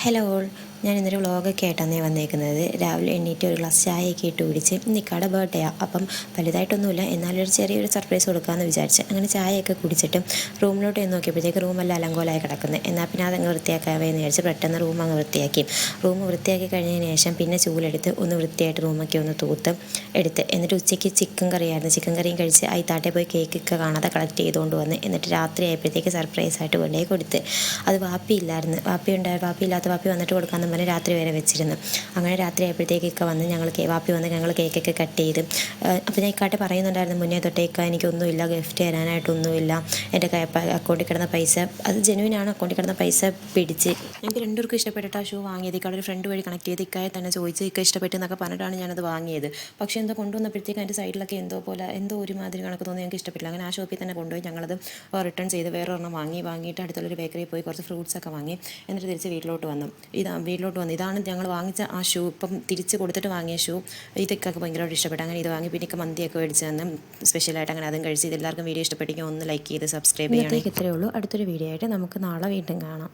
Hello all, ഞാൻ ഇന്നൊരു വ്ളോഗൊക്കെ ആയിട്ടാണ് വന്നേക്കുന്നത്. രാവിലെ എണ്ണീറ്റ് ഒരു ഗ്ലാസ് ചായയൊക്കെ ഇട്ട് കുടിച്ച് നിക്കാടെ ബർത്ത്ഡേയാണ്. അപ്പം വലുതായിട്ടൊന്നുമില്ല, എന്നാലും ഒരു ചെറിയൊരു സർപ്രൈസ് കൊടുക്കാമെന്ന് വിചാരിച്ച് അങ്ങനെ ചായയൊക്കെ കുടിച്ചിട്ട് റൂമിലോട്ട് ചെന്ന് നോക്കിയപ്പോഴത്തേക്ക് റൂമെല്ലാം അലങ്കോലമായി കിടക്കുന്നത്. എന്നാൽ പിന്നെ അതങ്ങ് വൃത്തിയാക്കാമെന്ന് വിചാരിച്ച് പെട്ടെന്ന് റൂം അങ്ങ് വൃത്തിയാക്കി. റൂം വൃത്തിയാക്കി കഴിഞ്ഞതിന് ശേഷം പിന്നെ ചൂലെടുത്ത് ഒന്ന് വൃത്തിയായിട്ട് റൂമൊക്കെ ഒന്ന് തൂത്ത് എടുത്ത്, എന്നിട്ട് ഉച്ചയ്ക്ക് ചിക്കൻ കറിയായിരുന്നു. ചിക്കൻ കറിയും കഴിച്ച് ഐത്താട്ടെ പോയി കേക്കൊക്കെ കാണാതെ കളക്ട് ചെയ്തുകൊണ്ട് വന്ന്, എന്നിട്ട് രാത്രി ആയപ്പോഴത്തേക്ക് സർപ്രൈസായിട്ട് കൊണ്ടുപോയി കൊടുത്ത്. അത് വാപ്പിയില്ലായിരുന്നു, വാപ്പിയില്ലാത്ത വാപ്പി വന്നിട്ട് കൊടുക്കാമെന്ന് പറഞ്ഞ് രാത്രി വരെ വെച്ചിരുന്നു. അങ്ങനെ രാത്രി ആയപ്പോഴത്തേക്കൊക്കെ വന്ന് വാപ്പി വന്ന് ഞങ്ങൾ കേക്കൊക്കെ കട്ട് ചെയ്ത്. അപ്പോൾ ഞാൻ ഇക്കാട്ടെ പറയുന്നുണ്ടായിരുന്നു മുന്നേ തൊട്ടേക്ക എനിക്കൊന്നുമില്ല, ഗിഫ്റ്റ് തരാനായിട്ടൊന്നുമില്ല, എൻ്റെ അക്കൗണ്ടിൽ കിടന്ന പൈസ അത് ജെനുവിനാണ്, അക്കൗണ്ടിൽ കിടന്ന പൈസ പിടിച്ച് ഞങ്ങൾക്ക് രണ്ടുപേർക്കും ഇഷ്ടപ്പെട്ടിട്ട് ആ ഷൂ വാങ്ങിയത്. ഇക്കാടെ ഒരു ഫ്രണ്ട് വഴി കണക്ട് ചെയ്ത് ഇക്കായെ തന്നെ ചോദിച്ച് ഇക്ക ഇഷ്ടപ്പെട്ടെന്നൊക്കെ പറഞ്ഞിട്ടാണ് ഞാനത് വാങ്ങിയത്. പക്ഷേ എന്തോ കൊണ്ടുവന്നപ്പോഴത്തേക്ക് അതിൻ്റെ സൈഡിലൊക്കെ എന്തോ ഒരുമാതിരി കണക്ക് തോന്നി, ഞങ്ങൾക്ക് ഇഷ്ടപ്പെട്ടില്ല. അങ്ങനെ ആ ഷോപ്പിൽ തന്നെ കൊണ്ടുപോയി ഞങ്ങളത് റിട്ടേൺ ചെയ്ത് വേറെ ഒരെണ്ണം വാങ്ങിയിട്ട് അടുത്തുള്ളൊരു ബേക്കറിയിൽ പോയി കുറച്ച് ഫ്രൂട്ട്സൊക്കെ വാങ്ങി, എന്നിട്ട് തിരിച്ച് വീട്ടിലോട്ട് വന്നു. ഇതാണ് ഞങ്ങൾ വാങ്ങിച്ച ആ ഷൂ. ഇപ്പം തിരിച്ച് കൊടുത്തിട്ട് വാങ്ങിയ ഷൂ. ഇതൊക്കെ ഭയങ്കരമായിട്ട് ഇഷ്ടപ്പെട്ടു. അങ്ങനെ ഇത് വാങ്ങി. പിന്നെ ഒക്കെ മന്തിയൊക്കെ മേടിച്ച് തന്നു സ്പെഷ്യലായിട്ട്. അങ്ങനെ അതും കഴിച്ച്. ഇതെല്ലാവർക്കും വീഡിയോ ഇഷ്ടപ്പെട്ടെങ്കിൽ ഒന്ന് ലൈക്ക് ചെയ്ത് സബ്സ്ക്രൈബ് ചെയ്യണേ. ഇത്രയേ ഉള്ളൂ. അടുത്തൊരു വീഡിയോ ആയിട്ട് നമുക്ക് നാളെ വീണ്ടും കാണാം.